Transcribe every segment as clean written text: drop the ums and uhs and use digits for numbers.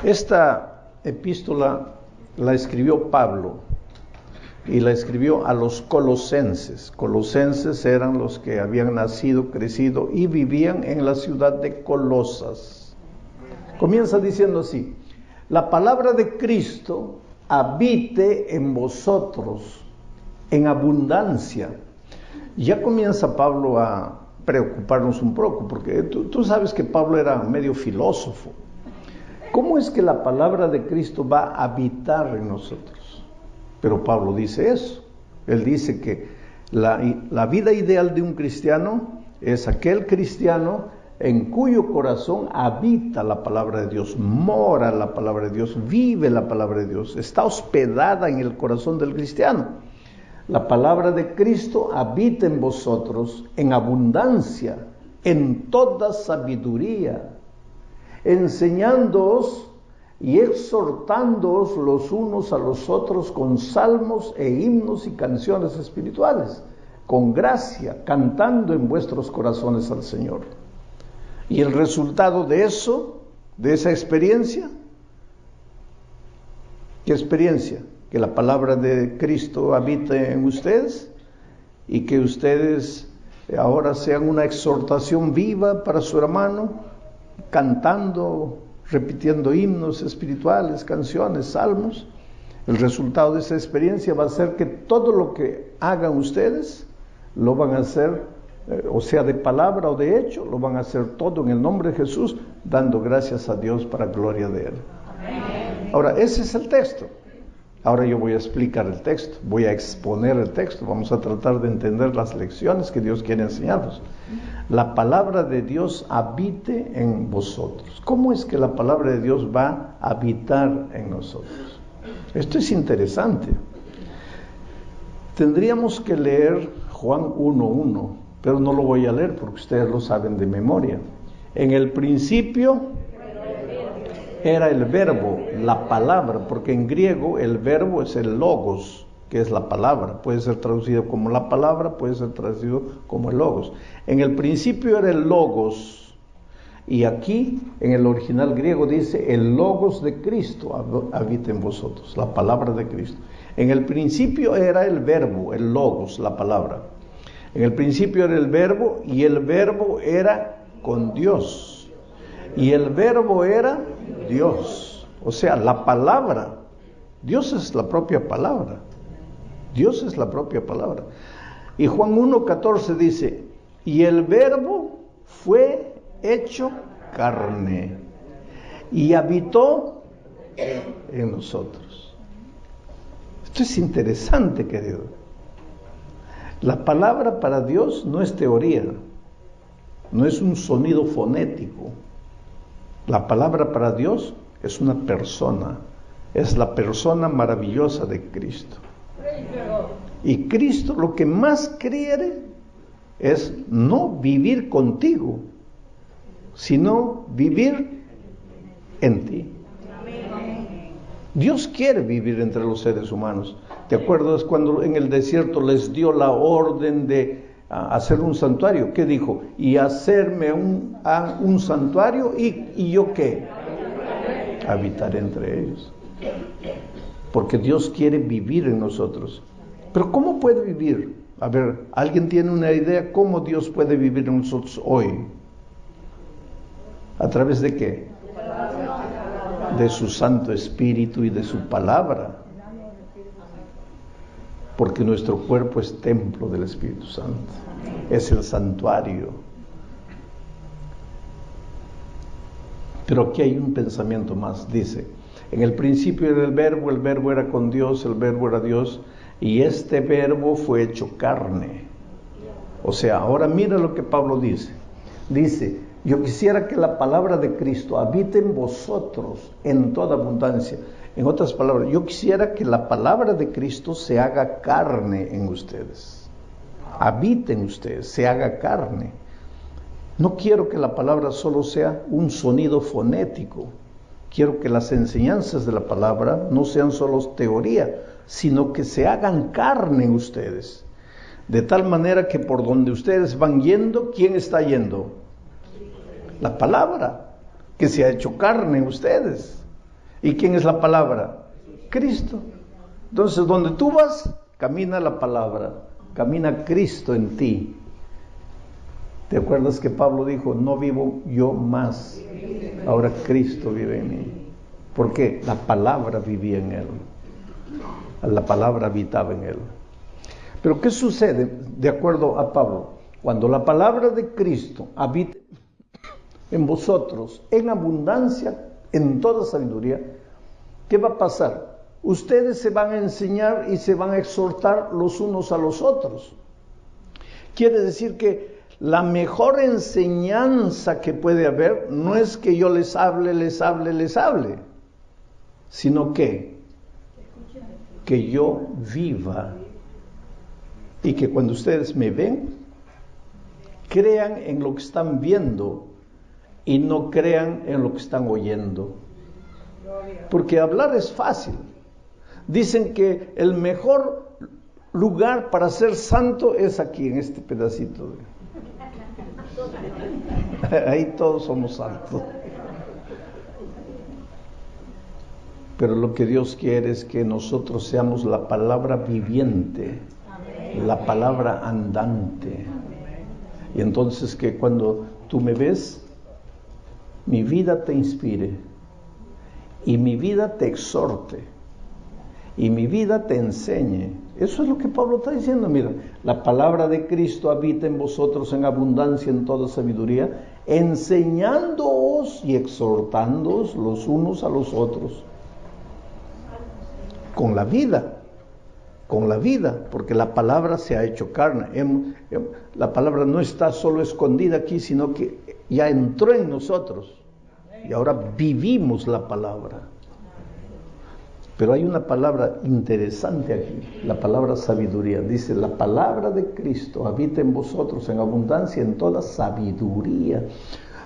Esta epístola la escribió Pablo y la escribió a los colosenses. Colosenses eran los que habían nacido, crecido y vivían en la ciudad de Colosas. Comienza diciendo así: la palabra de Cristo habite en vosotros en abundancia. Ya comienza Pablo a preocuparnos un poco, porque tú sabes que Pablo era medio filósofo. ¿Cómo es que la palabra de Cristo va a habitar en nosotros? Pero Pablo dice eso. Él dice que la vida ideal de un cristiano es aquel cristiano en cuyo corazón habita la palabra de Dios, mora la palabra de Dios, vive la palabra de Dios, está hospedada en el corazón del cristiano. La palabra de Cristo habita en vosotros en abundancia, en toda sabiduría, enseñándoos y exhortándoos los unos a los otros con salmos e himnos y canciones espirituales, con gracia, cantando en vuestros corazones al Señor. Y el resultado de eso, de esa experiencia, ¿qué experiencia? Que la palabra de Cristo habite en ustedes y que ustedes ahora sean una exhortación viva para su hermano, cantando, repitiendo himnos espirituales, canciones, salmos. El resultado de esa experiencia va a ser que todo lo que hagan ustedes lo van a hacer, o sea, de palabra o de hecho, lo van a hacer todo en el nombre de Jesús, dando gracias a Dios para gloria de Él. Amén. Ahora, ese es el texto. Ahora yo voy a explicar el texto, voy a exponer el texto, vamos a tratar de entender las lecciones que Dios quiere enseñarnos. La palabra de Dios habite en vosotros. ¿Cómo es que la palabra de Dios va a habitar en nosotros? Esto es interesante. Tendríamos que leer Juan 1:1, pero no lo voy a leer porque ustedes lo saben de memoria. En el principio era el verbo, la palabra, porque en griego el verbo es el logos, que es la palabra. Puede ser traducido como la palabra, puede ser traducido como el logos. En el principio era el logos, y aquí en el original griego dice el logos de Cristo habita en vosotros, la palabra de Cristo. En el principio era el verbo, el logos, la palabra. En el principio era el verbo, y el verbo era con Dios. Y el verbo era Dios. O sea, la palabra. Dios es la propia palabra. Dios es la propia palabra. Y Juan 1:14 dice: y el verbo fue hecho carne y habitó en nosotros. Esto es interesante, querido. La palabra para Dios no es teoría, no es un sonido fonético. La palabra para Dios es una persona, es la persona maravillosa de Cristo. Y Cristo lo que más quiere es no vivir contigo, sino vivir en ti. Dios quiere vivir entre los seres humanos. ¿Te acuerdas cuando en el desierto les dio la orden de hacer un santuario? ¿Qué dijo? Y hacerme un santuario y yo ¿qué? Habitar entre ellos. Porque Dios quiere vivir en nosotros. Pero ¿cómo puede vivir? A ver, ¿alguien tiene una idea cómo Dios puede vivir en nosotros hoy? ¿A través de qué? De su Santo Espíritu y de su palabra. Porque nuestro cuerpo es templo del Espíritu Santo. Es el santuario. Pero aquí hay un pensamiento más. Dice, en el principio era el verbo era con Dios, el verbo era Dios, y este verbo fue hecho carne. O sea, ahora mira lo que Pablo dice. Dice, yo quisiera que la palabra de Cristo habite en vosotros en toda abundancia. En otras palabras, yo quisiera que la palabra de Cristo se haga carne en ustedes. Habite en ustedes, se haga carne. No quiero que la palabra solo sea un sonido fonético. Quiero que las enseñanzas de la palabra no sean solo teoría, sino que se hagan carne en ustedes. De tal manera que por donde ustedes van yendo, ¿quién está yendo? La palabra, que se ha hecho carne en ustedes. ¿Y quién es la palabra? Cristo. Entonces, donde tú vas, camina la palabra, camina Cristo en ti. ¿Te acuerdas que Pablo dijo, no vivo yo más, ahora Cristo vive en mí? ¿Por qué? La palabra vivía en él, la palabra habitaba en él. Pero ¿qué sucede de acuerdo a Pablo? Cuando la palabra de Cristo habita en vosotros, en abundancia, en toda sabiduría, ¿qué va a pasar? Ustedes se van a enseñar y se van a exhortar los unos a los otros. Quiere decir que la mejor enseñanza que puede haber no es que yo les hable, sino que yo viva y que cuando ustedes me ven, crean en lo que están viendo y no crean en lo que están oyendo. Porque hablar es fácil. Dicen que el mejor lugar para ser santo es aquí, en este pedacito. Ahí todos somos santos. Pero lo que Dios quiere es que nosotros seamos la palabra viviente, la palabra andante. Y entonces que cuando tú me ves, mi vida te inspire, y mi vida te exhorte, y mi vida te enseñe. Eso es lo que Pablo está diciendo. Mira, la palabra de Cristo habita en vosotros en abundancia, en toda sabiduría, enseñándoos y exhortándoos los unos a los otros. Con la vida, porque la palabra se ha hecho carne. La palabra no está solo escondida aquí, sino que ya entró en nosotros. Y ahora vivimos la palabra. Pero hay una palabra interesante aquí, la palabra sabiduría. Dice, la palabra de Cristo habita en vosotros en abundancia, en toda sabiduría.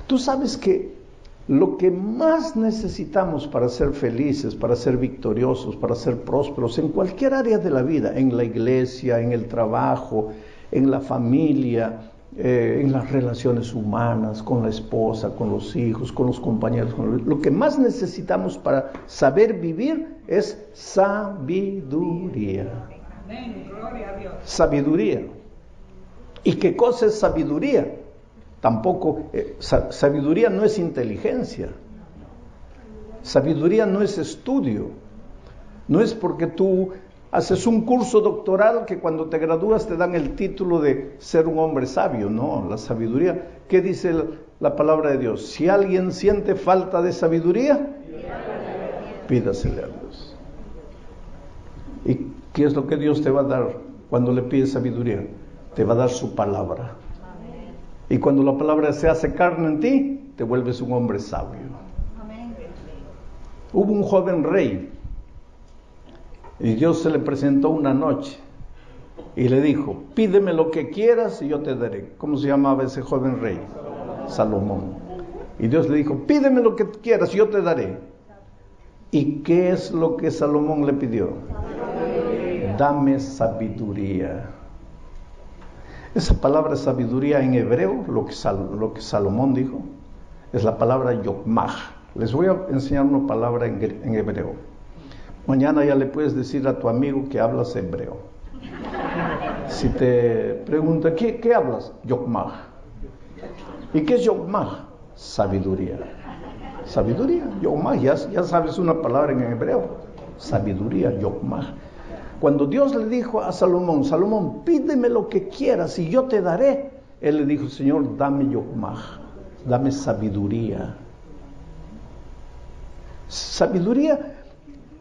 Tú sabes que lo que más necesitamos para ser felices, para ser victoriosos, para ser prósperos en cualquier área de la vida, en la iglesia, en el trabajo, en la familia, en las relaciones humanas, con la esposa, con los hijos, con los compañeros, lo que más necesitamos para saber vivir es sabiduría. Sabiduría. ¿Y qué cosa es sabiduría? Tampoco, sabiduría no es inteligencia. Sabiduría no es estudio. No es porque tú haces un curso doctoral que cuando te gradúas te dan el título de ser un hombre sabio. No, la sabiduría, ¿qué dice la palabra de Dios? Si alguien siente falta de sabiduría, pídasele a Dios. ¿Y qué es lo que Dios te va a dar cuando le pides sabiduría? Te va a dar su palabra. Y cuando la palabra se hace carne en ti, te vuelves un hombre sabio. Hubo un joven rey y Dios se le presentó una noche y le dijo, pídeme lo que quieras y yo te daré. ¿Cómo se llamaba ese joven rey? Salomón. Y Dios le dijo, pídeme lo que quieras y yo te daré. ¿Y qué es lo que Salomón le pidió? Dame sabiduría. Esa palabra sabiduría en hebreo, lo que Salomón dijo, es la palabra yokmah. Les voy a enseñar una palabra en hebreo. Mañana ya le puedes decir a tu amigo que hablas hebreo. Si te pregunta, ¿qué hablas? Yokmah. ¿Y qué es yokmah? Sabiduría. Sabiduría, yokmah, ya sabes una palabra en hebreo. Sabiduría, yokmah. Cuando Dios le dijo a Salomón, Salomón, pídeme lo que quieras y yo te daré. Él le dijo, Señor, dame yokmah, dame sabiduría. Sabiduría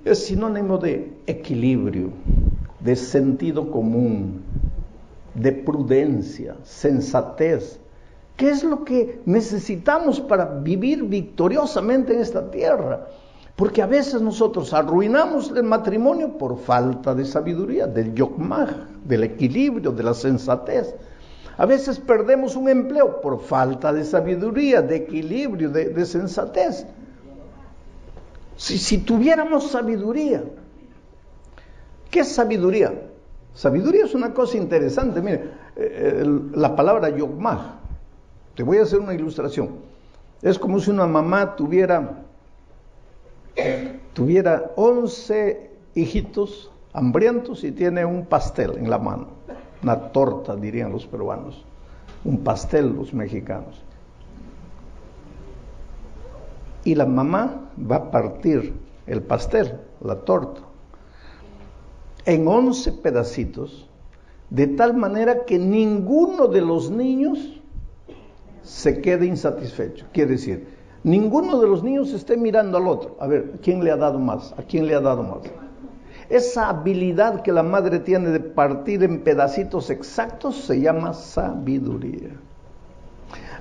es sinónimo de equilibrio, de sentido común, de prudencia, sensatez. ¿Qué es lo que necesitamos para vivir victoriosamente en esta tierra? Porque a veces nosotros arruinamos el matrimonio por falta de sabiduría, del yokmah, del equilibrio, de la sensatez. A veces perdemos un empleo por falta de sabiduría, de equilibrio, de sensatez. Si tuviéramos sabiduría, ¿qué es sabiduría? Sabiduría es una cosa interesante. Mire, la palabra yokmah, te voy a hacer una ilustración. Es como si una mamá tuviera tuviera 11 hijitos hambrientos y tiene un pastel en la mano, una torta dirían los peruanos, un pastel los mexicanos. Y la mamá va a partir el pastel, la torta, en 11 pedacitos, de tal manera que ninguno de los niños se quede insatisfecho. Quiere decir, ninguno de los niños esté mirando al otro. A ver, ¿quién le ha dado más? ¿A quién le ha dado más? Esa habilidad que la madre tiene de partir en pedacitos exactos se llama sabiduría.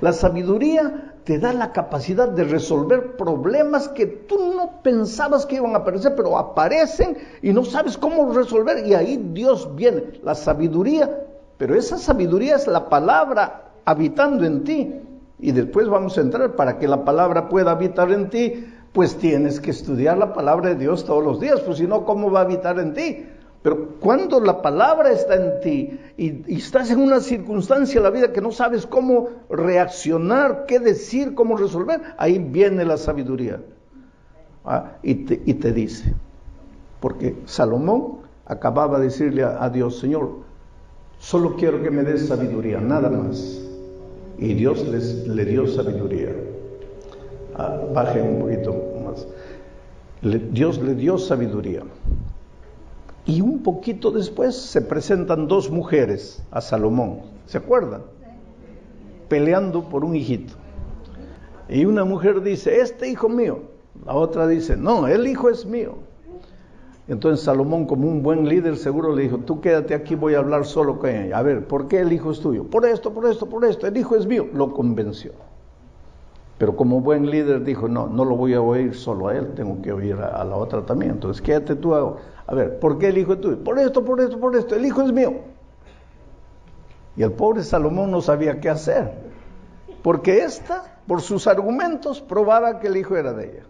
La sabiduría te da la capacidad de resolver problemas que tú no pensabas que iban a aparecer, pero aparecen y no sabes cómo resolver, y ahí Dios viene, la sabiduría, pero esa sabiduría es la palabra habitando en ti, y después vamos a entrar, para que la palabra pueda habitar en ti, pues tienes que estudiar la palabra de Dios todos los días, pues si no, ¿cómo va a habitar en ti? Pero cuando la palabra está en ti y estás en una circunstancia en la vida que no sabes cómo reaccionar, qué decir, cómo resolver, ahí viene la sabiduría. Y te dice, porque Salomón acababa de decirle a Dios, Señor, solo quiero que me des sabiduría, nada más. Y Dios le dio sabiduría. Bajen un poquito más. Dios le dio sabiduría. Y un poquito después se presentan dos mujeres a Salomón, ¿se acuerdan? Peleando por un hijito. Y una mujer dice, este hijo mío. La otra dice, no, el hijo es mío. Entonces Salomón, como un buen líder, seguro le dijo, tú quédate aquí, voy a hablar solo con ella. A ver, ¿por qué el hijo es tuyo? Por esto, el hijo es mío. Lo convenció. Pero como buen líder dijo, no lo voy a oír solo a él, tengo que oír a la otra también. Entonces quédate tú a ver, ¿por qué el hijo es tuyo? Por esto, el hijo es mío. Y el pobre Salomón no sabía qué hacer, porque esta, por sus argumentos, probaba que el hijo era de ella.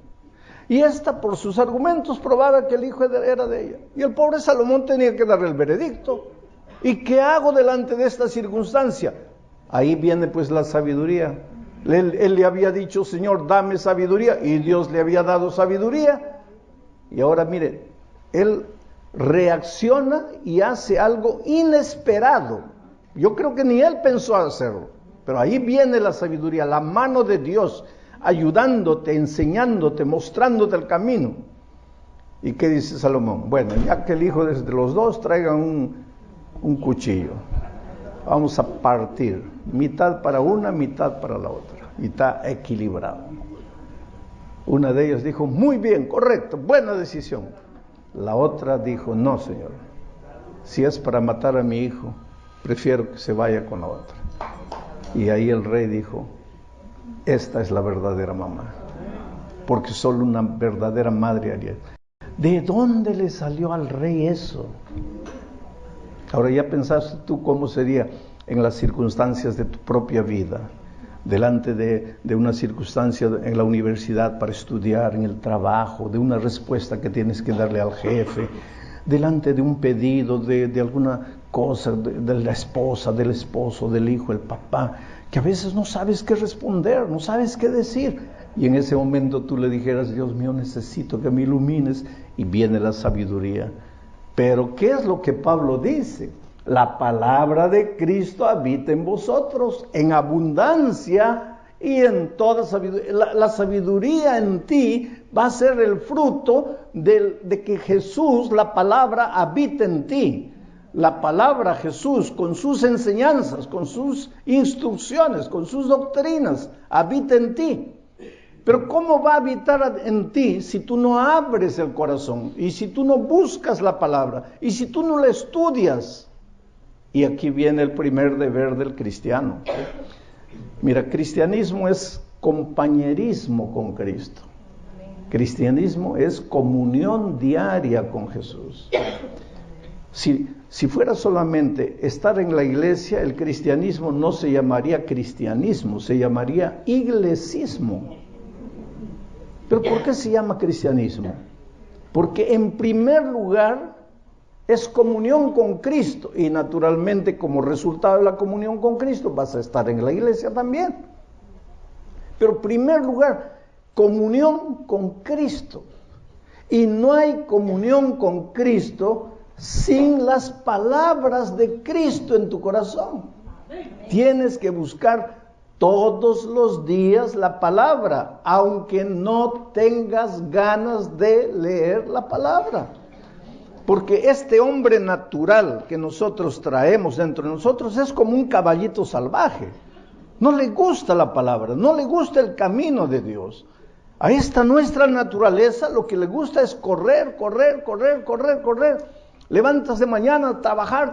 Y esta, por sus argumentos, probaba que el hijo era de ella. Y el pobre Salomón tenía que darle el veredicto. ¿Y qué hago delante de esta circunstancia? Ahí viene pues la sabiduría. Él le había dicho, Señor, dame sabiduría, y Dios le había dado sabiduría. Y ahora mire, él reacciona y hace algo inesperado. Yo creo que ni él pensó hacerlo, pero ahí viene la sabiduría, la mano de Dios, ayudándote, enseñándote, mostrándote el camino. ¿Y qué dice Salomón? Bueno, ya que el hijo de los dos traiga un cuchillo, vamos a partir, mitad para una, mitad para la otra, y está equilibrado. Una de ellas dijo, muy bien, correcto, buena decisión. La otra dijo, no, Señor, si es para matar a mi hijo, prefiero que se vaya con la otra. Y ahí el rey dijo, esta es la verdadera mamá, porque solo una verdadera madre haría. ¿De dónde le salió al rey eso? Ahora ya pensaste tú cómo sería en las circunstancias de tu propia vida, delante de una circunstancia en la universidad para estudiar, en el trabajo, de una respuesta que tienes que darle al jefe, delante de un pedido de alguna cosa, de la esposa, del esposo, del hijo, el papá, que a veces no sabes qué responder, no sabes qué decir. Y en ese momento tú le dijeras, Dios mío, necesito que me ilumines, y viene la sabiduría. Pero ¿qué es lo que Pablo dice? La palabra de Cristo habita en vosotros, en abundancia y en toda sabiduría. La sabiduría en ti va a ser el fruto de que Jesús, la palabra, habita en ti. La palabra Jesús, con sus enseñanzas, con sus instrucciones, con sus doctrinas, habita en ti. Pero ¿cómo va a habitar en ti si tú no abres el corazón? Y si tú no buscas la palabra, y si tú no la estudias. Y aquí viene el primer deber del cristiano. Mira, cristianismo es compañerismo con Cristo. Cristianismo es comunión diaria con Jesús. Si fuera solamente estar en la iglesia, el cristianismo no se llamaría cristianismo, se llamaría iglesismo. ¿Pero por qué se llama cristianismo? Porque en primer lugar es comunión con Cristo, y naturalmente como resultado de la comunión con Cristo vas a estar en la iglesia también. Pero en primer lugar, comunión con Cristo. Y no hay comunión con Cristo sin las palabras de Cristo en tu corazón. Tienes que buscar todos los días la palabra, aunque no tengas ganas de leer la palabra. Porque este hombre natural que nosotros traemos dentro de nosotros es como un caballito salvaje. No le gusta la palabra, no le gusta el camino de Dios. A esta nuestra naturaleza lo que le gusta es correr. Levantarse mañana, trabajar,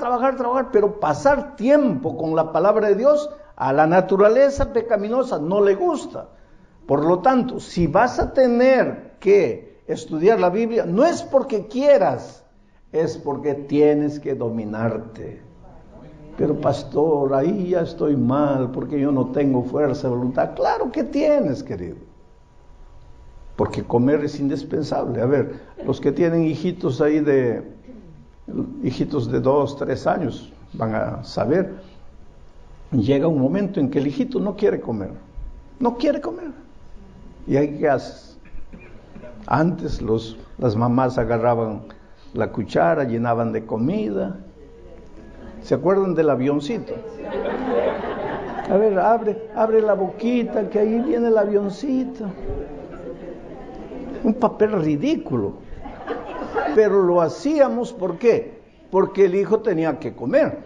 pero pasar tiempo con la palabra de Dios a la naturaleza pecaminosa no le gusta. Por lo tanto, si vas a tener que estudiar la Biblia, no es porque quieras, es porque tienes que dominarte. Pero pastor, ahí ya estoy mal, porque yo no tengo fuerza de voluntad. Claro que tienes, querido. Porque comer es indispensable. A ver, los que tienen hijitos ahí hijitos de 2, 3 años, van a saber. Llega un momento en que el hijito no quiere comer. ¿Y ahí qué haces? Antes las mamás agarraban la cuchara, llenaban de comida. ¿Se acuerdan del avioncito? A ver, abre la boquita, que ahí viene el avioncito. Un papel ridículo. Pero lo hacíamos, ¿por qué? Porque el hijo tenía que comer.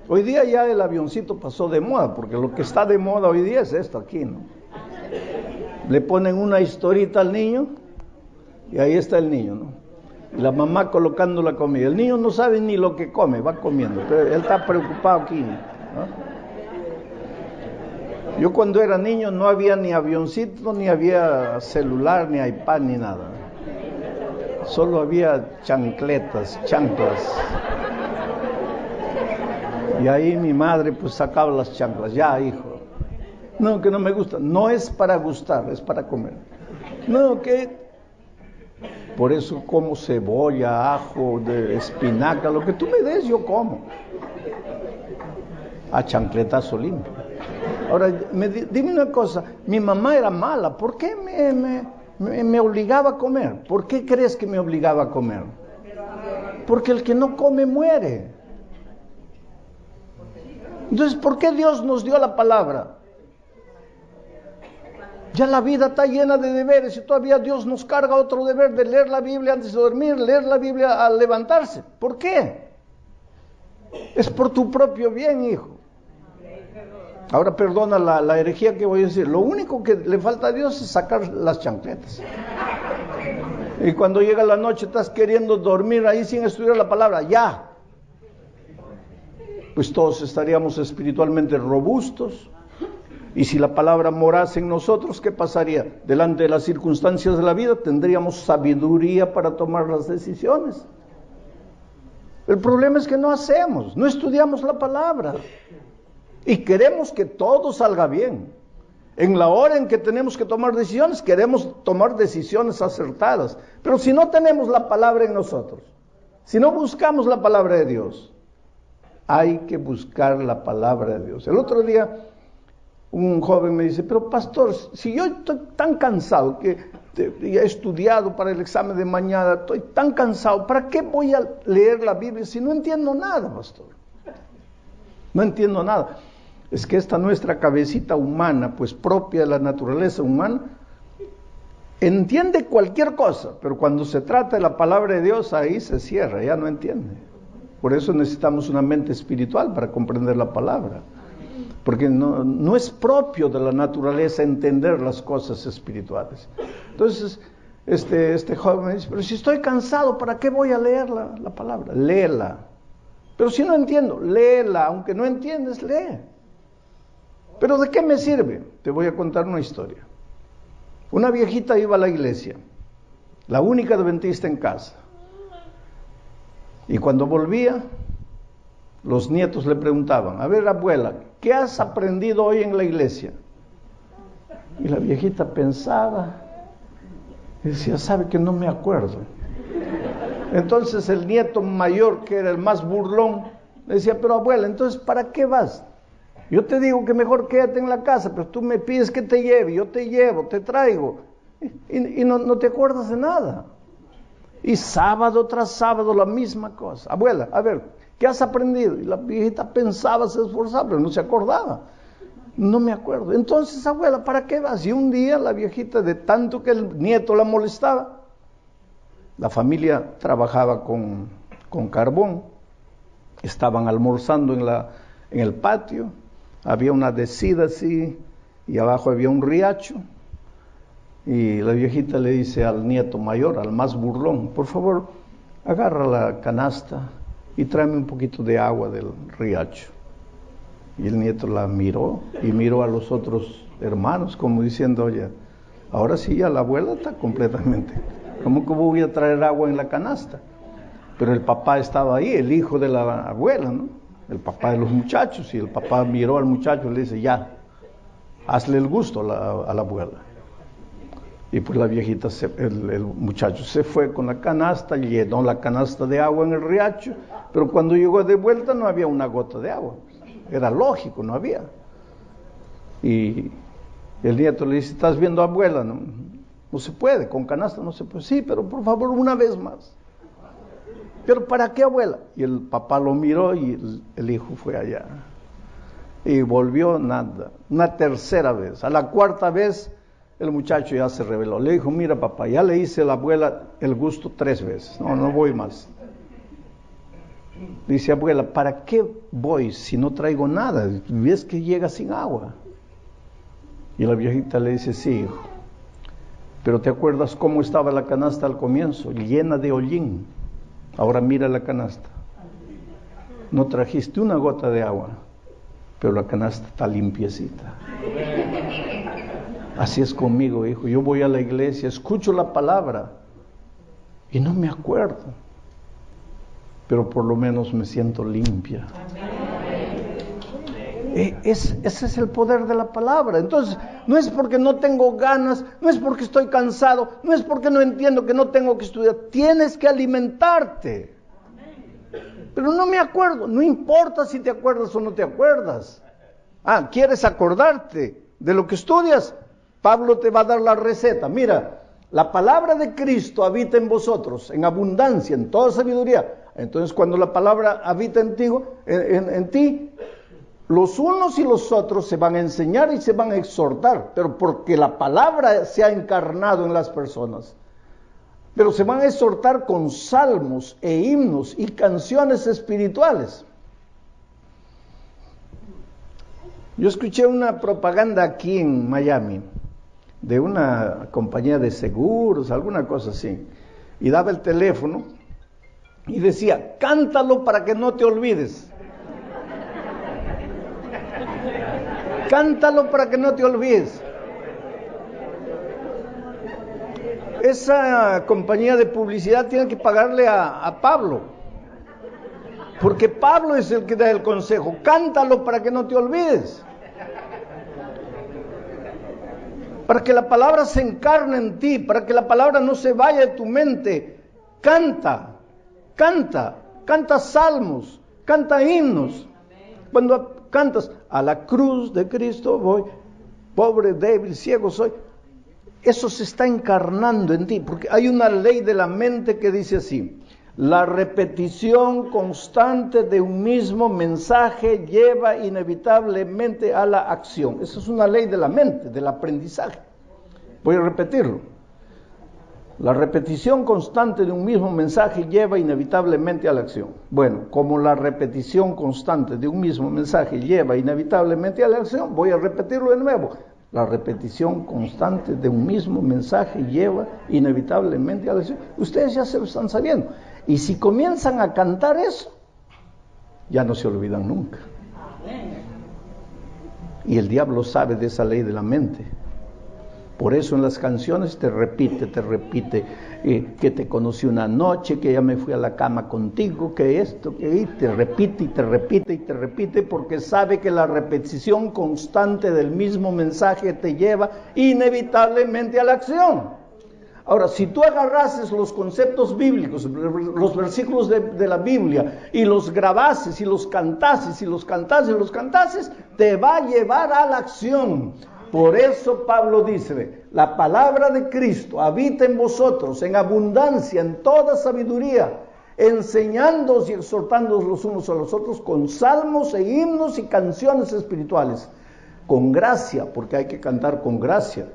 Hoy día ya el avioncito pasó de moda, porque lo que está de moda hoy día es esto aquí, ¿no? Le ponen una historita al niño y ahí está el niño, ¿no? Y la mamá colocando la comida. El niño no sabe ni lo que come, va comiendo, pero él está preocupado aquí, ¿no? Yo cuando era niño no había ni avioncito, ni había celular, ni iPad, ni nada. Solo había chanclas. Y ahí mi madre pues sacaba las chanclas. Ya, hijo. No, que no me gusta. No es para gustar, es para comer. No, que... Por eso como cebolla, ajo, espinaca, lo que tú me des yo como. A chancletazo limpio. Ahora, dime una cosa. Mi mamá era mala. ¿Por qué me obligaba a comer? ¿Por qué crees que me obligaba a comer? Porque el que no come muere. Entonces, ¿por qué Dios nos dio la palabra? Ya la vida está llena de deberes y todavía Dios nos carga otro deber de leer la Biblia antes de dormir, leer la Biblia al levantarse. ¿Por qué? Es por tu propio bien, hijo. Ahora perdona la herejía que voy a decir. Lo único que le falta a Dios es sacar las chancletas. Y cuando llega la noche estás queriendo dormir ahí sin estudiar la palabra, ya. Pues todos estaríamos espiritualmente robustos. Y si la palabra morase en nosotros, ¿qué pasaría? Delante de las circunstancias de la vida tendríamos sabiduría para tomar las decisiones. El problema es que no hacemos, no estudiamos la palabra. Y queremos que todo salga bien. En la hora en que tenemos que tomar decisiones, queremos tomar decisiones acertadas. Pero si no tenemos la palabra en nosotros, si no buscamos la palabra de Dios, hay que buscar la palabra de Dios. El otro día, un joven me dice, pero pastor, si yo estoy tan cansado que he estudiado para el examen de mañana, estoy tan cansado, ¿para qué voy a leer la Biblia si no entiendo nada, pastor? No entiendo nada. Es que esta nuestra cabecita humana, pues propia de la naturaleza humana, entiende cualquier cosa, pero cuando se trata de la palabra de Dios, ahí se cierra, ya no entiende. Por eso necesitamos una mente espiritual para comprender la palabra. Porque no es propio de la naturaleza entender las cosas espirituales. Entonces, este joven me dice, pero si estoy cansado, ¿para qué voy a leer la palabra? Léela. Pero si no entiendo, léela. Aunque no entiendes, lee. ¿Pero de qué me sirve? Te voy a contar una historia. Una viejita iba a la iglesia, la única adventista en casa. Y cuando volvía, los nietos le preguntaban, a ver, abuela, ¿qué has aprendido hoy en la iglesia? Y la viejita pensaba y decía, sabe que no me acuerdo. Entonces el nieto mayor, que era el más burlón, le decía, pero abuela, entonces ¿para qué vas? Yo te digo que mejor quédate en la casa, pero tú me pides que te lleve, yo te llevo, te traigo, y no te acuerdas de nada. Y sábado tras sábado la misma cosa. Abuela, a ver, ¿qué has aprendido? Y la viejita pensaba, se esforzaba, pero no se acordaba. No me acuerdo. Entonces, abuela, ¿para qué vas? Y un día la viejita, de tanto que el nieto la molestaba, la familia trabajaba con carbón, estaban almorzando en el patio, había una descida así, y abajo había un riacho, y la viejita le dice al nieto mayor, al más burlón, por favor, agarra la canasta y tráeme un poquito de agua del riacho. Y el nieto la miró y miró a los otros hermanos como diciendo, oye, ahora sí ya la abuela está completamente, ¿cómo que voy a traer agua en la canasta? Pero el papá estaba ahí, el hijo de la abuela, ¿no? El papá de los muchachos, y el papá miró al muchacho y le dice, ya, hazle el gusto a la abuela. Y pues la viejita, el muchacho se fue con la canasta, llenó la canasta de agua en el riacho, pero cuando llegó de vuelta no había una gota de agua. Era lógico, no había. Y el nieto le dice, ¿estás viendo, abuela? No se puede, con canasta no se puede. Sí, pero por favor, una vez más. ¿Pero para qué, abuela? Y el papá lo miró y el hijo fue allá. Y volvió nada. Una tercera vez. A la cuarta vez, el muchacho ya se rebeló. Le dijo, mira papá, ya le hice a la abuela el gusto 3 veces. No voy más. Dice, abuela, ¿para qué voy si no traigo nada? ¿Ves que llega sin agua? Y la viejita le dice, sí, hijo. Pero ¿te acuerdas cómo estaba la canasta al comienzo? Llena de hollín. Ahora mira la canasta. No trajiste una gota de agua, pero la canasta está limpiecita. Así es conmigo, hijo. Yo voy a la iglesia, escucho la palabra y no me acuerdo, pero por lo menos me siento limpia. Ese es el poder de la palabra. Entonces, no es porque no tengo ganas, no es porque estoy cansado, no es porque no entiendo que no tengo que estudiar. Tienes que alimentarte. Pero no me acuerdo. No importa si te acuerdas o no te acuerdas. ¿Quieres acordarte de lo que estudias? Pablo te va a dar la receta. Mira, la palabra de Cristo habita en vosotros, en abundancia, en toda sabiduría. Entonces, cuando la palabra habita en ti, los unos y los otros se van a enseñar y se van a exhortar, pero porque la palabra se ha encarnado en las personas. Pero se van a exhortar con salmos e himnos y canciones espirituales. Yo escuché una propaganda aquí en Miami de una compañía de seguros, alguna cosa así, y daba el teléfono y decía, cántalo para que no te olvides. Cántalo para que no te olvides. Esa compañía de publicidad tiene que pagarle a Pablo, porque Pablo es el que da el consejo. Cántalo para que no te olvides, para que la palabra se encarne en ti, para que la palabra no se vaya de tu mente. Canta salmos, canta himnos. Cuando cantas, a la cruz de Cristo voy, pobre, débil, ciego soy, eso se está encarnando en ti, porque hay una ley de la mente que dice así: la repetición constante de un mismo mensaje lleva inevitablemente a la acción. Esa es una ley de la mente, del aprendizaje. Voy a repetirlo. La repetición constante de un mismo mensaje lleva inevitablemente a la acción. Bueno, como la repetición constante de un mismo mensaje lleva inevitablemente a la acción, voy a repetirlo de nuevo. La repetición constante de un mismo mensaje lleva inevitablemente a la acción. Ustedes ya se lo están sabiendo. Y si comienzan a cantar eso, ya no se olvidan nunca. Y el diablo sabe de esa ley de la mente. Por eso en las canciones te repite, que te conocí una noche, que ya me fui a la cama contigo, que esto, que te repite, porque sabe que la repetición constante del mismo mensaje te lleva inevitablemente a la acción. Ahora, si tú agarrases los conceptos bíblicos, los versículos de la Biblia, y los grabases, y los cantases, te va a llevar a la acción. Por eso Pablo dice, la palabra de Cristo habita en vosotros en abundancia, en toda sabiduría, enseñándoos y exhortándoos los unos a los otros con salmos e himnos y canciones espirituales, con gracia, porque hay que cantar con gracia,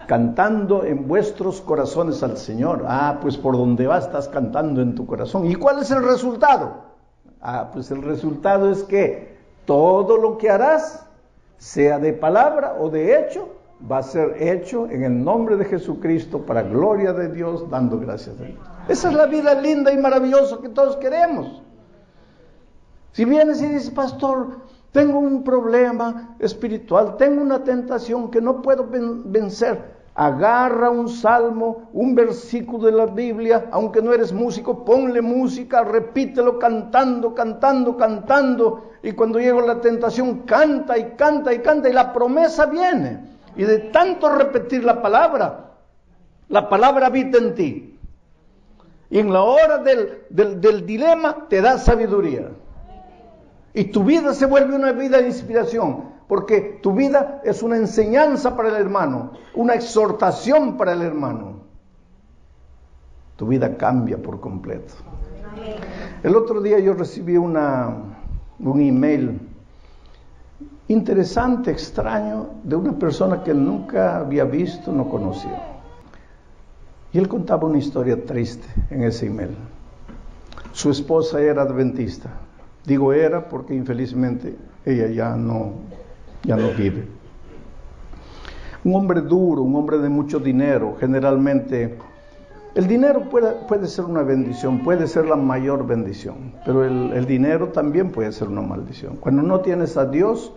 cantando en vuestros corazones al Señor. Pues por donde vas estás cantando en tu corazón. ¿Y cuál es el resultado? Pues el resultado es que todo lo que harás, sea de palabra o de hecho, va a ser hecho en el nombre de Jesucristo para gloria de Dios, dando gracias a Dios. Esa es la vida linda y maravillosa que todos queremos. Si vienes y dices, pastor, tengo un problema espiritual, tengo una tentación que no puedo vencer, agarra un salmo, un versículo de la Biblia, aunque no eres músico, ponle música, repítelo cantando, y cuando llega la tentación, canta y canta y canta, y la promesa viene. Y de tanto repetir la palabra habita en ti. Y en la hora del dilema te da sabiduría. Y tu vida se vuelve una vida de inspiración, porque tu vida es una enseñanza para el hermano, una exhortación para el hermano. Tu vida cambia por completo. El otro día yo recibí un email interesante, extraño, de una persona que nunca había visto, no conocía. Y él contaba una historia triste en ese email. Su esposa era adventista. Digo era porque infelizmente ella ya no vive. Un hombre duro, un hombre de mucho dinero. Generalmente el dinero puede ser una bendición, puede ser la mayor bendición, pero el dinero también puede ser una maldición. Cuando no tienes a Dios,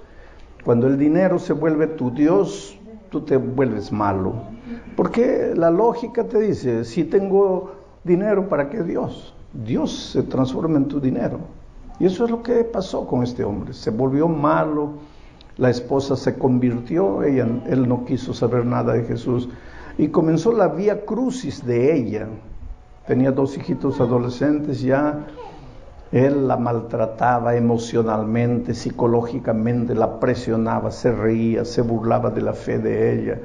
cuando el dinero se vuelve tu Dios, tú te vuelves malo. Porque la lógica te dice, si tengo dinero, ¿para qué Dios? Dios se transforma en tu dinero. Y eso es lo que pasó con este hombre. Se volvió malo, la esposa se convirtió, él no quiso saber nada de Jesús. Y comenzó la vía crucis de ella. Tenía 2 hijitos adolescentes ya. Él la maltrataba emocionalmente, psicológicamente, la presionaba, se reía, se burlaba de la fe de ella.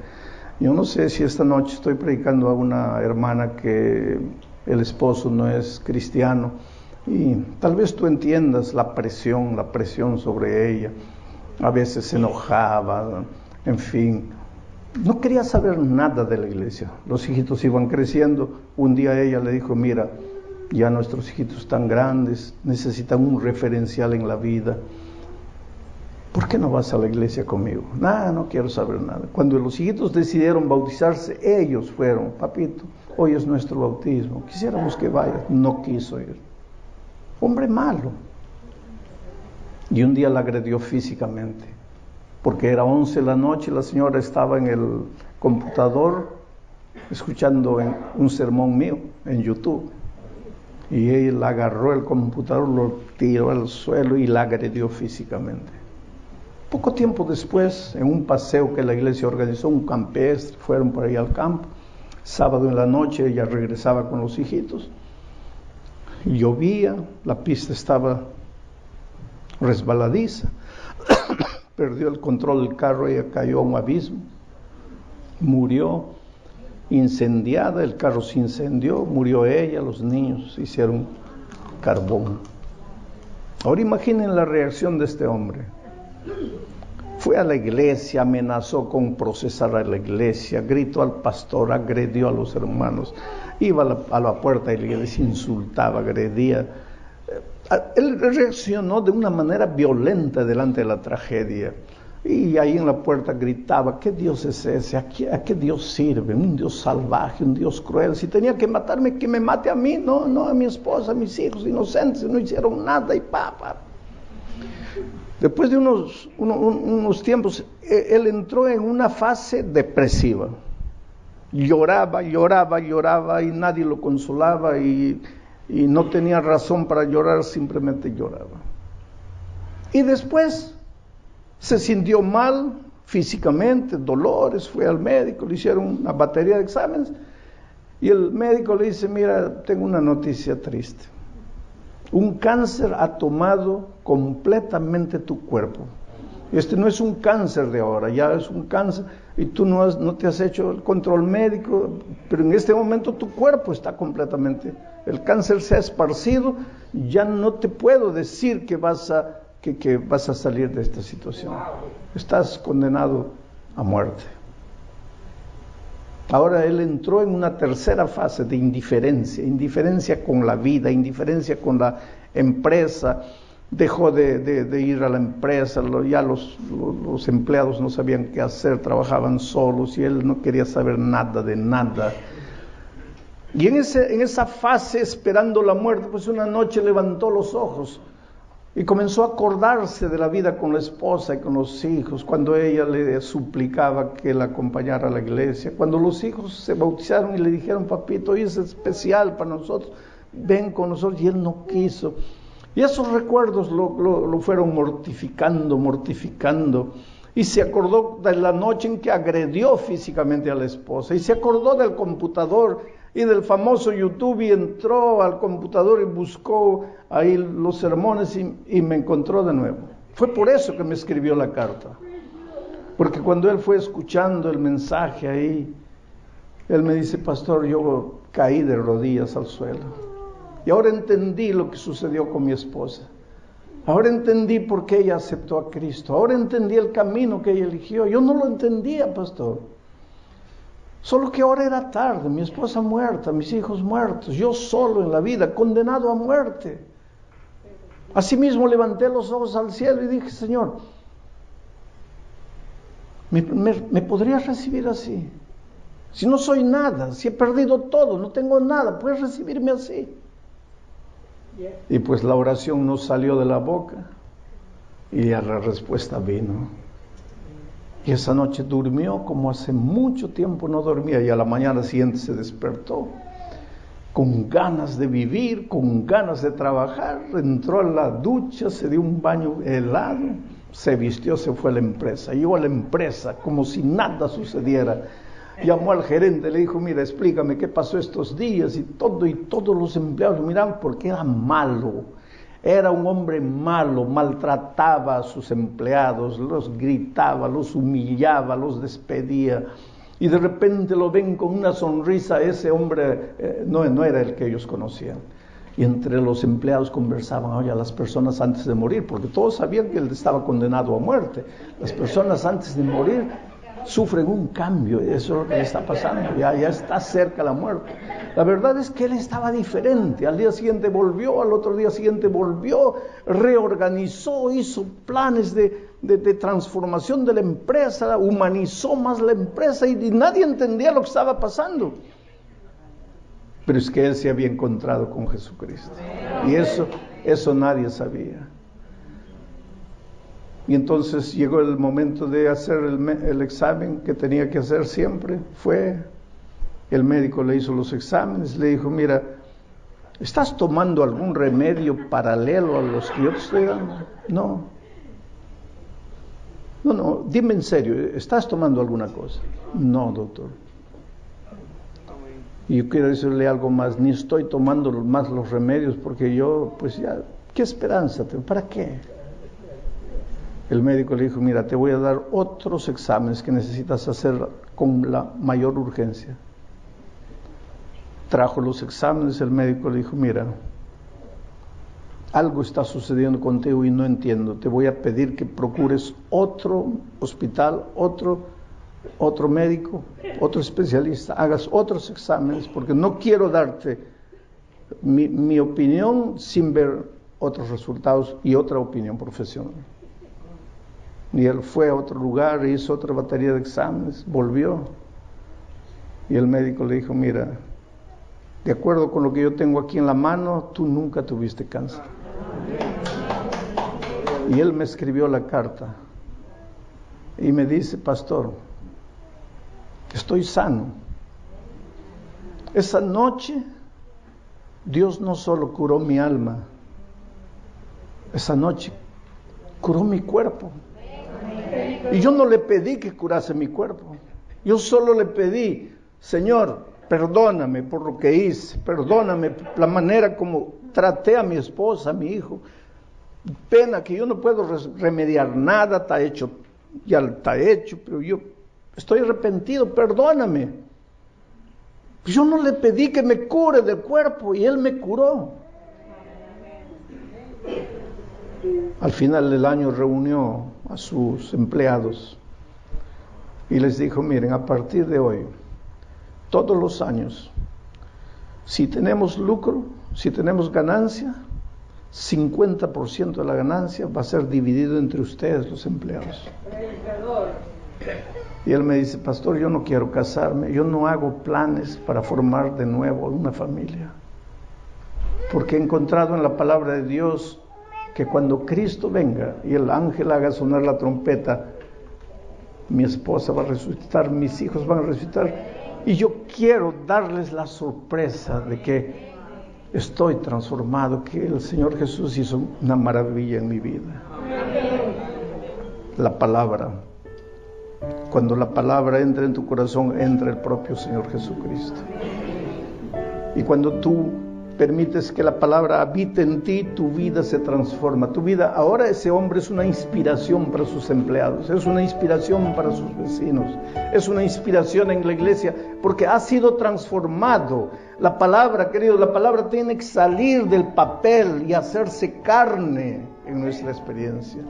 Yo no sé si esta noche estoy predicando a una hermana que el esposo no es cristiano, y tal vez tú entiendas la presión sobre ella. A veces se enojaba, en fin, no quería saber nada de la iglesia. Los hijitos iban creciendo. Un día ella le dijo, mira, ya nuestros hijitos están grandes, necesitan un referencial en la vida. ¿Por qué no vas a la iglesia conmigo? No quiero saber nada. Cuando los hijitos decidieron bautizarse, ellos fueron, papito, hoy es nuestro bautismo, quisiéramos que vayas. No quiso ir. Hombre malo. Y un día la agredió físicamente, porque era 11 de la noche y la señora estaba en el computador escuchando un sermón mío en YouTube. Y él agarró el computador, lo tiró al suelo y la agredió físicamente. Poco tiempo después, en un paseo que la iglesia organizó, un campestre, fueron por ahí al campo. Sábado en la noche ella regresaba con los hijitos. Llovía, la pista estaba resbaladiza. Perdió el control del carro, ella cayó a un abismo. Murió incendiada, el carro se incendió, murió ella, los niños se hicieron carbón. Ahora imaginen la reacción de este hombre. Fue a la iglesia, amenazó con procesar a la iglesia, gritó al pastor, agredió a los hermanos, iba a la puerta de la iglesia, insultaba, agredía. Él reaccionó de una manera violenta delante de la tragedia. Y ahí en la puerta gritaba, ¿qué Dios es ese? ¿A qué Dios sirve? Un Dios salvaje, un Dios cruel. Si tenía que matarme, que me mate a mí, no a mi esposa, a mis hijos inocentes, no hicieron nada y papá. Después de unos tiempos, él entró en una fase depresiva. Lloraba y nadie lo consolaba y no tenía razón para llorar, simplemente lloraba. Y después se sintió mal físicamente, dolores, fue al médico, le hicieron una batería de exámenes y el médico le dice, mira, tengo una noticia triste. Un cáncer ha tomado completamente tu cuerpo. Este no es un cáncer de ahora, ya es un cáncer y tú no te has hecho el control médico, pero en este momento tu cuerpo está completamente, el cáncer se ha esparcido, ya no te puedo decir que vas a salir de esta situación. Estás condenado a muerte. Ahora él entró en una tercera fase de indiferencia con la vida, indiferencia con la empresa. Dejó de ir a la empresa, ya los empleados no sabían qué hacer, trabajaban solos y él no quería saber nada de nada. Y en esa fase, esperando la muerte, pues una noche levantó los ojos y comenzó a acordarse de la vida con la esposa y con los hijos, cuando ella le suplicaba que la acompañara a la iglesia, cuando los hijos se bautizaron y le dijeron: papito, hoy es especial para nosotros, ven con nosotros, y él no quiso. Y esos recuerdos lo fueron mortificando, y se acordó de la noche en que agredió físicamente a la esposa, y se acordó del computador y del famoso YouTube, y entró al computador y buscó ahí los sermones y me encontró de nuevo. Fue por eso que me escribió la carta, porque cuando él fue escuchando el mensaje ahí, él me dice: pastor, yo caí de rodillas al suelo. Y ahora entendí lo que sucedió con mi esposa. Ahora entendí por qué ella aceptó a Cristo. Ahora entendí el camino que ella eligió. Yo no lo entendía, pastor. Solo que ahora era tarde. Mi esposa muerta, mis hijos muertos. Yo solo en la vida, condenado a muerte. Asimismo levanté los ojos al cielo y dije: Señor, ¿me podrías recibir así? Si no soy nada, si he perdido todo, no tengo nada, ¿puedes recibirme así? Y pues la oración no salió de la boca y ya la respuesta vino. Y esa noche durmió como hace mucho tiempo no dormía, y a la mañana siguiente se despertó con ganas de vivir, con ganas de trabajar. Entró a la ducha, se dio un baño helado, se vistió, se fue a la empresa. Llegó a la empresa como si nada sucediera. Llamó al gerente, le dijo: mira, explícame qué pasó estos días, y todos los empleados lo miraban porque era malo, era un hombre malo, maltrataba a sus empleados, los gritaba, los humillaba, los despedía, y de repente lo ven con una sonrisa. Ese hombre no era el que ellos conocían. Y entre los empleados conversaban: oye, las personas antes de morir, porque todos sabían que él estaba condenado a muerte, las personas antes de morir sufren un cambio, eso es lo que le está pasando, ya está cerca la muerte. La verdad es que él estaba diferente. Al día siguiente volvió, al otro día siguiente volvió, reorganizó, hizo planes de transformación de la empresa, humanizó más la empresa, y nadie entendía lo que estaba pasando. Pero es que él se había encontrado con Jesucristo, y eso nadie sabía. Y entonces llegó el momento de hacer el examen que tenía que hacer siempre. El médico le hizo los exámenes, le dijo: mira, ¿estás tomando algún remedio paralelo a los que yo te estoy dando? No, dime en serio, ¿estás tomando alguna cosa? No, doctor. Y yo quiero decirle algo más: ni estoy tomando más los remedios, porque yo, pues ya, ¿qué esperanza tengo? ¿Para qué? El médico le dijo: mira, te voy a dar otros exámenes que necesitas hacer con la mayor urgencia. Trajo los exámenes, el médico le dijo: mira, algo está sucediendo contigo y no entiendo. Te voy a pedir que procures otro hospital, otro médico, otro especialista, hagas otros exámenes, porque no quiero darte mi opinión sin ver otros resultados y otra opinión profesional. Y él fue a otro lugar, hizo otra batería de exámenes, volvió. Y el médico le dijo: mira, de acuerdo con lo que yo tengo aquí en la mano, tú nunca tuviste cáncer. Y él me escribió la carta y me dice: pastor, estoy sano. Esa noche Dios no solo curó mi alma, esa noche curó mi cuerpo. Y yo no le pedí que curase mi cuerpo, yo solo le pedí: Señor, perdóname por lo que hice, perdóname la manera como traté a mi esposa, a mi hijo, pena que yo no puedo remediar nada, está hecho, ya está hecho, pero yo estoy arrepentido, perdóname. Yo no le pedí que me cure del cuerpo y Él me curó. Al final del año reunió a sus empleados y les dijo, miren, a partir de hoy, todos los años, si tenemos lucro, si tenemos ganancia, 50% de la ganancia va a ser dividido entre ustedes, los empleados. Y él me dice, pastor, yo no quiero casarme, yo no hago planes para formar de nuevo una familia, porque he encontrado en la palabra de Dios que cuando Cristo venga y el ángel haga sonar la trompeta, mi esposa va a resucitar, mis hijos van a resucitar, y yo quiero darles la sorpresa de que estoy transformado, que el Señor Jesús hizo una maravilla en mi vida. La palabra, cuando la palabra entra en tu corazón, entra el propio Señor Jesucristo. Y cuando tú permites que la palabra habite en ti, tu vida se transforma. Tu vida, ahora ese hombre es una inspiración para sus empleados, es una inspiración para sus vecinos, es una inspiración en la iglesia, porque ha sido transformado. La palabra, querido, la palabra tiene que salir del papel y hacerse carne en nuestra experiencia.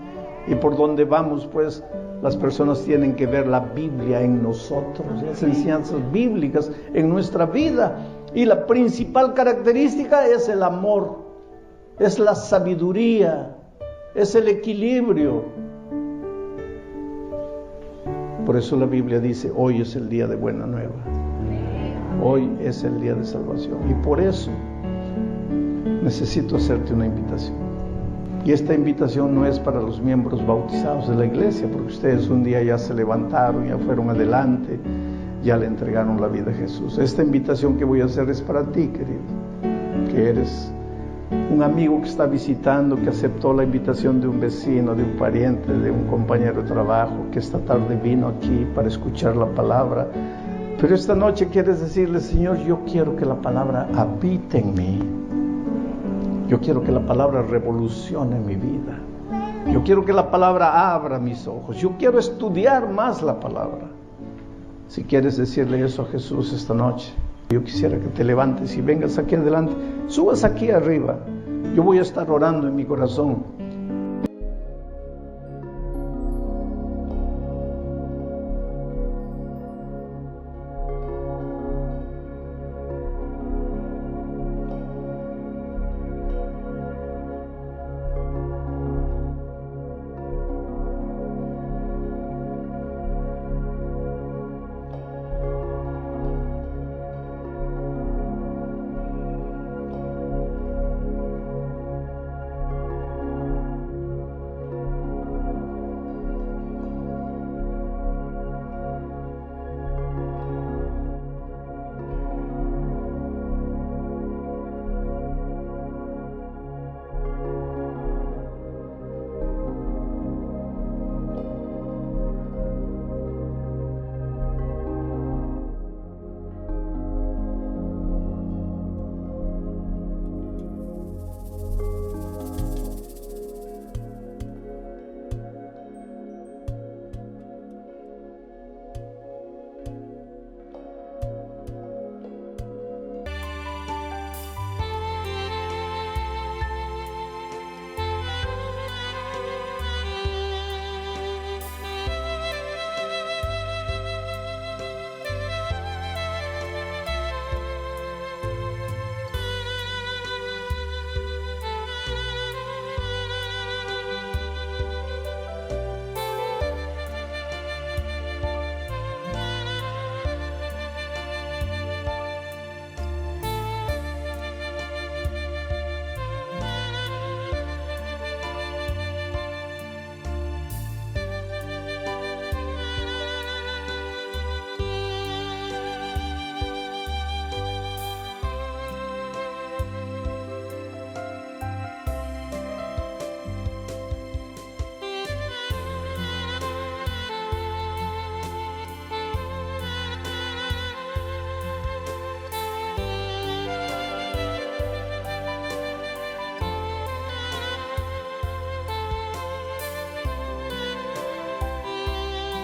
Y por donde vamos, pues, las personas tienen que ver la Biblia en nosotros, las enseñanzas bíblicas en nuestra vida. Y la principal característica es el amor, es la sabiduría, es el equilibrio. Por eso la Biblia dice, hoy es el día de buena nueva. Hoy es el día de salvación. Y por eso necesito hacerte una invitación. Y esta invitación no es para los miembros bautizados de la iglesia, porque ustedes un día ya se levantaron, ya fueron adelante, ya le entregaron la vida a Jesús. Esta invitación que voy a hacer es para ti, querido, que eres un amigo que está visitando, que aceptó la invitación de un vecino, de un pariente, de un compañero de trabajo, que esta tarde vino aquí para escuchar la palabra. Pero esta noche quieres decirle, Señor, yo quiero que la palabra habite en mí. Yo quiero que la palabra revolucione mi vida. Yo quiero que la palabra abra mis ojos. Yo quiero estudiar más la palabra. Si quieres decirle eso a Jesús esta noche, yo quisiera que te levantes y vengas aquí adelante. Subas aquí arriba. Yo voy a estar orando en mi corazón.